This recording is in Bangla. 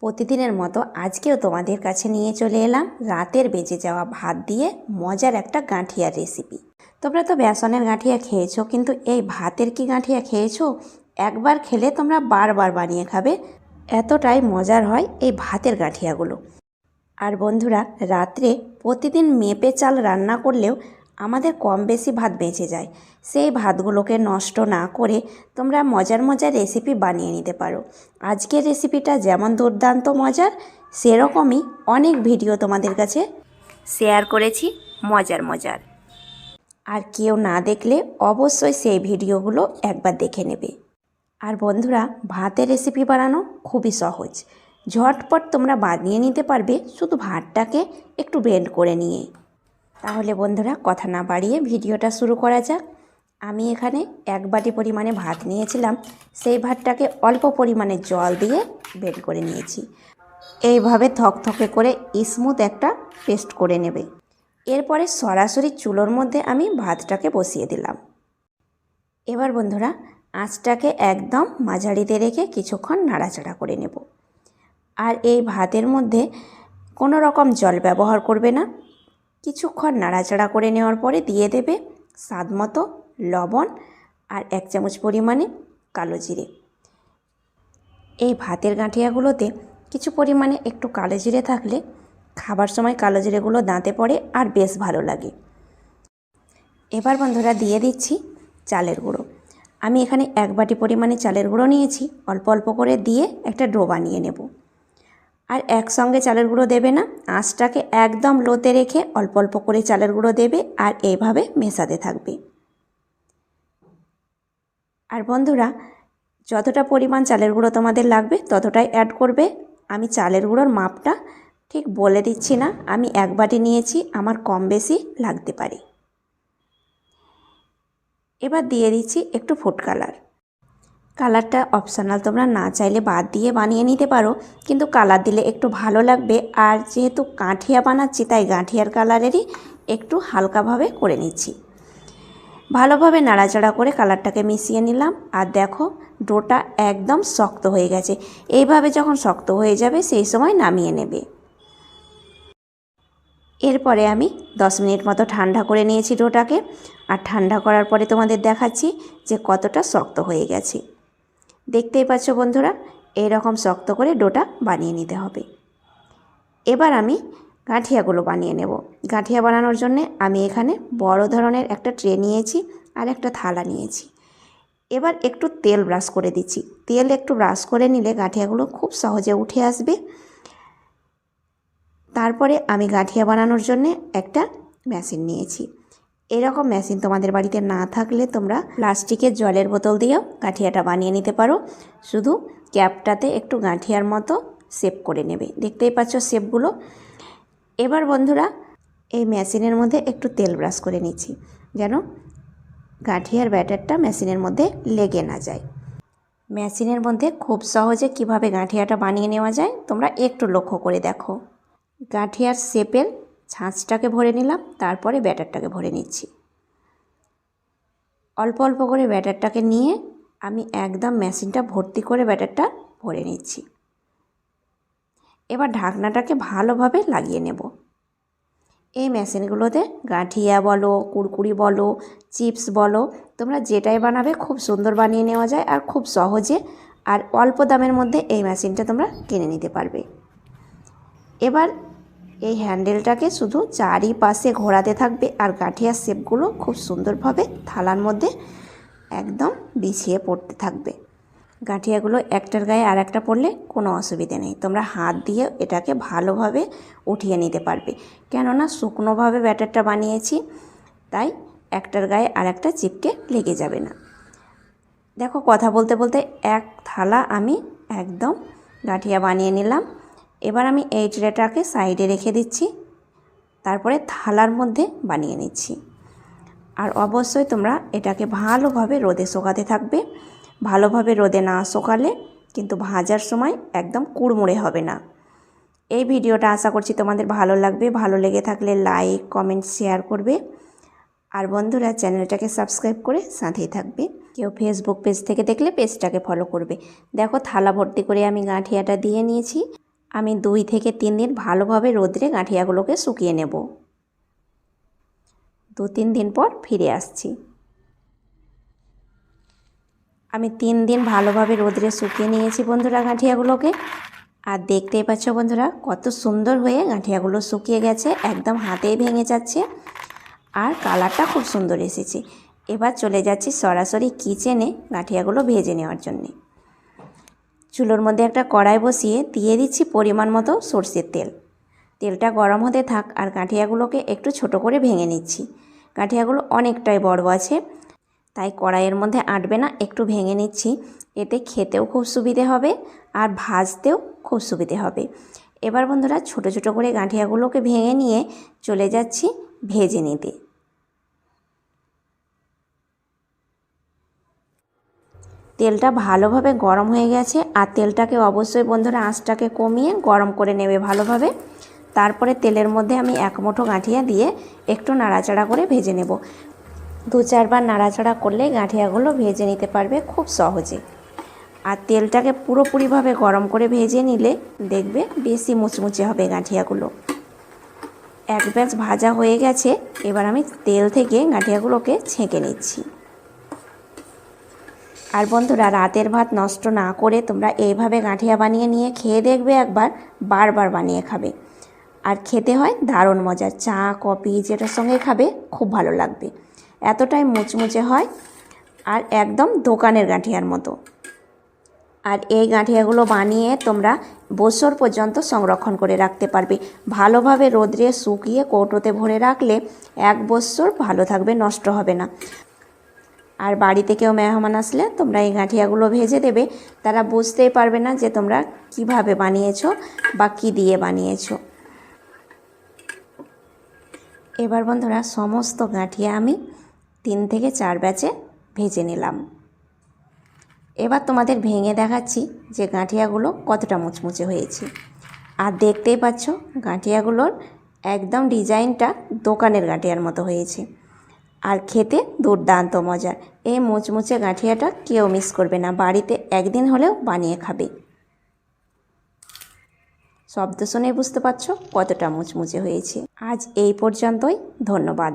প্রতিদিনের মতো আজকেও তোমাদের কাছে নিয়ে চলে এলাম রাতের বেঁচে যাওয়া ভাত দিয়ে মজার একটা গাঁঠিয়ার রেসিপি। তোমরা তো বেসনের গাঁঠিয়া খেয়েছো, কিন্তু এই ভাতের কি গাঁঠিয়া খেয়েছো? একবার খেলে তোমরা বারবার বানিয়ে খাবে, এতটাই মজার হয় এই ভাতের গাঁঠিয়াগুলো। আর বন্ধুরা, রাত্রে প্রতিদিন মেপে চাল রান্না করলেও আমাদের কম বেশি ভাত বেঁচে যায়। সেই ভাতগুলোকে নষ্ট না করে তোমরা মজার মজার রেসিপি বানিয়ে নিতে পারো। আজকের রেসিপিটা যেমন দুর্দান্ত মজার, সেরকমই অনেক ভিডিও তোমাদের কাছে শেয়ার করেছি মজার মজার। আর কেউ না দেখলে অবশ্যই সেই ভিডিওগুলো একবার দেখে নেবে। আর বন্ধুরা, ভাতের রেসিপি বানানো খুবই সহজ, ঝটপট তোমরা বানিয়ে নিতে পারবে শুধু ভাতটাকে একটু ব্লেন্ড করে নিয়ে। তাহলে বন্ধুরা, কথা না বাড়িয়ে ভিডিওটা শুরু করা যাক। আমি এখানে 1 বাটি পরিমাণে ভাত নিয়েছিলাম, সেই ভাতটাকে অল্প পরিমাণে জল দিয়ে ব্লেন্ড করে নিয়েছি। এইভাবে থকথকে করে স্মুথ একটা পেস্ট করে নেবে। এরপরে সরাসরি চুলোর মধ্যে আমি ভাতটাকে বসিয়ে দিলাম। এবার বন্ধুরা, আঁচটাকে একদম মাঝারিতে রেখে কিছুক্ষণ নাড়াচাড়া করে নেব। আর এই ভাতের মধ্যে কোনো রকম জল ব্যবহার করবে না। কিছুক্ষণ নাড়াচাড়া করে নেওয়ার পরে দিয়ে দেবে স্বাদ মতো লবণ আর 1 চামচ পরিমাণে কালো জিরে। এই ভাতের গাঁঠিয়াগুলোতে কিছু পরিমাণে একটু কালো জিরে থাকলে খাবার সময় কালো জিরেগুলো দাঁতে পড়ে আর বেশ ভালো লাগে। এবার বন্ধুরা দিয়ে দিচ্ছি চালের গুঁড়ো। আমি এখানে 1 বাটি পরিমাণে চালের গুঁড়ো নিয়েছি, অল্প অল্প করে দিয়ে একটা ডো বানিয়ে নেব। আর একসঙ্গে চালের গুঁড়ো দেবে না, আঁচটাকে একদম লোতে রেখে অল্প অল্প করে চালের গুঁড়ো দেবে আর এইভাবে মেশাতে থাকবে। আর বন্ধুরা, যতটা পরিমাণ চালের গুঁড়ো তোমাদের লাগবে ততটাই অ্যাড করবে। আমি চালের গুঁড়োর মাপটা ঠিক বলে দিচ্ছি না, আমি 1 বাটি নিয়েছি, আমার কম বেশি লাগতে পারে। এবার দিয়ে দিচ্ছি একটু ফুড কালার। কালারটা অপশনাল, তোমরা না চাইলে বাদ দিয়ে বানিয়ে নিতে পারো, কিন্তু কালার দিলে একটু ভালো লাগবে। আর যেহেতু গাঁঠিয়া বানাচ্ছি তাই গাঁঠিয়ার কালারেরই একটু হালকাভাবে করে নিচ্ছি। ভালোভাবে নাড়াচাড়া করে কালারটাকে মিশিয়ে নিলাম। আর দেখো, ডোটা একদম শক্ত হয়ে গেছে। এইভাবে যখন শক্ত হয়ে যাবে সেই সময় নামিয়ে নেবে। এরপরে আমি 10 মিনিট মতো ঠান্ডা করে নিয়েছি ডোটাকে। আর ঠান্ডা করার পরে তোমাদের দেখাচ্ছি যে কতটা শক্ত হয়ে গেছে। দেখতেই পাচ্ছ বন্ধুরা, এইরকম শক্ত করে ডোটা বানিয়ে নিতে হবে। এবার আমি গাঁঠিয়াগুলো বানিয়ে নেব। গাঁঠিয়া বানানোর জন্য আমি এখানে বড় ধরনের একটা ট্রে নিয়েছি আর একটা থালা নিয়েছি। এবার একটু তেল ব্রাশ করে দিচ্ছি। তেল একটু ব্রাশ করে নিলে গাঁঠিয়াগুলো খুব সহজে উঠে আসবে। তারপরে আমি গাঁঠিয়া বানানোর জন্য একটা মেশিন নিয়েছি। এরকম মেশিন তোমাদের বাড়িতে না থাকলে তোমরা প্লাস্টিকের জলের বোতল দিয়েও গাঁঠিয়াটা বানিয়ে নিতে পারো। শুধু ক্যাপটাতে একটু গাঁঠিয়ার মতো শেপ করে নেবে। দেখতেই পাচ্ছ শেপগুলো। এবার বন্ধুরা, এই মেশিনের মধ্যে একটু তেল ব্রাশ করে নিচ্ছি যেন গাঁঠিয়ার ব্যাটারটা মেশিনের মধ্যে লেগে না যায়। মেশিনের মধ্যে খুব সহজে কিভাবে গাঁঠিয়াটা বানিয়ে নেওয়া যায় তোমরা একটু লক্ষ্য করে দেখো। গাঁঠিয়ার শেপের ছাঁচটাকে ভরে নিলাম, তারপরে ব্যাটারটাকে ভরে নিচ্ছি। অল্প অল্প করে ব্যাটারটাকে নিয়ে আমি একদম মেশিনটা ভর্তি করে ব্যাটারটা ভরে নিচ্ছি। এবার ঢাকনাটাকে ভালোভাবে লাগিয়ে নেব। এই মেশিনগুলোতে গাঁঠিয়া বলো, কুরকুরি বলো, চিপস বলো, তোমরা যেটাই বানাবে খুব সুন্দর বানিয়ে নেওয়া যায় আর খুব সহজে আর অল্প দামের মধ্যে এই মেশিনটা তোমরা কিনে নিতে পারবে। এবার এই হ্যান্ডেলটাকে শুধু চারিপাশে ঘোরাতে থাকবে আর গাঁঠিয়ার শেপগুলো খুব সুন্দরভাবে থালার মধ্যে একদম বিছিয়ে পড়তে থাকবে। গাঁঠিয়াগুলো একটার গায়ে আর একটা পড়লে কোনো অসুবিধে নেই, তোমরা হাত দিয়ে এটাকে ভালোভাবে উঠিয়ে নিতে পারবে। কেননা শুকনোভাবে ব্যাটারটা বানিয়েছি, তাই একটার গায়ে আর একটা চিপকে লেগে যাবে না। দেখো, কথা বলতে বলতে এক থালা আমি একদম গাঁঠিয়া বানিয়ে নিলাম। এবার আমি এই ট্রেটাকে সাইডে রেখে দিচ্ছি, তারপরে থালার মধ্যে বানিয়ে নিচ্ছি। আর অবশ্যই তোমরা এটাকে ভালোভাবে রোদে শুকাতে থাকবে। ভালোভাবে রোদে না শুকালে কিন্তু ভাজার সময় একদম কুড়মুড়ে হবে না। এই ভিডিওটা আশা করছি তোমাদের ভালো লাগবে। ভালো লেগে থাকলে লাইক, কমেন্ট, শেয়ার করবে। আর বন্ধুরা, চ্যানেলটাকে সাবস্ক্রাইব করে সাথেই থাকবে। কেউ ফেসবুক পেজ থেকে দেখলে পেজটাকে ফলো করবে। দেখো, থালা ভর্তি করে আমি গাঁঠিয়াটা দিয়ে নিয়েছি। আমি 2 থেকে 3 দিন ভালোভাবে রোদ্রে গাঁঠিয়াগুলোকে শুকিয়ে নেব। 2-3 দিন পর ফিরে আসছি। আমি 3 দিন ভালোভাবে রোদ্রে শুকিয়ে নিয়েছি বন্ধুরা গাঁঠিয়াগুলোকে। আর দেখতেই পাচ্ছ বন্ধুরা কত সুন্দর হয়ে গাঁঠিয়াগুলো শুকিয়ে গেছে, একদম হাতেই ভেঙে যাচ্ছে আর কালারটা খুব সুন্দর এসেছে। এবার চলে যাচ্ছি সরাসরি কিচেনে গাঁঠিয়াগুলো ভেজে নেওয়ার জন্যে। চুলোর মধ্যে একটা কড়াই বসিয়ে দিয়ে দিচ্ছি পরিমাণ মতো সরষের তেল। তেলটা গরম হতে থাক আর গাঁঠিয়াগুলোকে একটু ছোট করে ভেঙে নিচ্ছি। গাঁঠিয়াগুলো অনেকটাই বড় আছে, তাই কড়াইয়ের মধ্যে আঁটবে না, একটু ভেঙে নিচ্ছি। এতে খেতেও খুব সুবিধে হবে আর ভাজতেও খুব সুবিধে হবে। এবার বন্ধুরা ছোট ছোট করে গাঁঠিয়াগুলোকে ভেঙে নিয়ে চলে যাচ্ছি ভেজে নিতে। তেলটা ভালোভাবে গরম হয়ে গেছে আর তেলটাকে অবশ্যই বন্ধুরা আঁচটাকে কমিয়ে গরম করে নেবে ভালোভাবে। তারপরে তেলের মধ্যে আমি 1 মুঠো গাঁঠিয়া দিয়ে একটু নাড়াচাড়া করে ভেজে নেব। 2-4 বার নাড়াচাড়া করলে গাঁঠিয়াগুলো ভেজে নিতে পারবে খুব সহজে। আর তেলটাকে পুরোপুরিভাবে গরম করে ভেজে নিলে দেখবে বেশি মুচমুচে হবে গাঁঠিয়াগুলো। এক ব্যাচ ভাজা হয়ে গেছে, এবার আমি তেল থেকে গাঁঠিয়াগুলোকে ছেঁকে নিচ্ছি। আর বন্ধুরা রাতের ভাত নষ্ট না করে তোমরা এইভাবে গাঁঠিয়া বানিয়ে নিয়ে খেয়ে দেখবে একবার, বারবার বানিয়ে খাবে। আর খেতে হয় দারুণ মজার, চা কফি যেটার সঙ্গে খাবে খুব ভালো লাগবে। এতটাই মুচমুচে হয় আর একদম দোকানের গাঁঠিয়ার মতো। আর এই গাঁঠিয়াগুলো বানিয়ে তোমরা বছর পর্যন্ত সংরক্ষণ করে রাখতে পারবে। ভালোভাবে রোদ্রে শুকিয়ে কৌটোতে ভরে রাখলে 1 বছর ভালো থাকবে, নষ্ট হবে না। আর বাড়িতে কেউ মেহমান আসলে তোমরা এই গাঁঠিয়াগুলো ভেজে দেবে, তারা বুঝতেই পারবে না যে তোমরা কিভাবে বানিয়েছো বা কী দিয়ে বানিয়েছো। এবার বন্ধুরা সমস্ত গাঁঠিয়া আমি 3 থেকে 4 ব্যাচে ভেজে নিলাম। এবার তোমাদের ভেঙে দেখাচ্ছি যে গাঁঠিয়াগুলো কতটা মুচমুচে হয়েছে। আর দেখতেই পাচ্ছ গাঁঠিয়াগুলোর একদম ডিজাইনটা দোকানের গাঁঠিয়ার মতো হয়েছে আর খেতে দুর্দান্ত মজার। এই মুচমুচে গাঁঠিয়াটা কেউ মিস করবে না, বাড়িতে একদিন হলেও বানিয়ে খাবে। শব্দ শুনে বুঝতে পারছো কতটা মুচমুচে হয়েছে। আজ এই পর্যন্তই, ধন্যবাদ।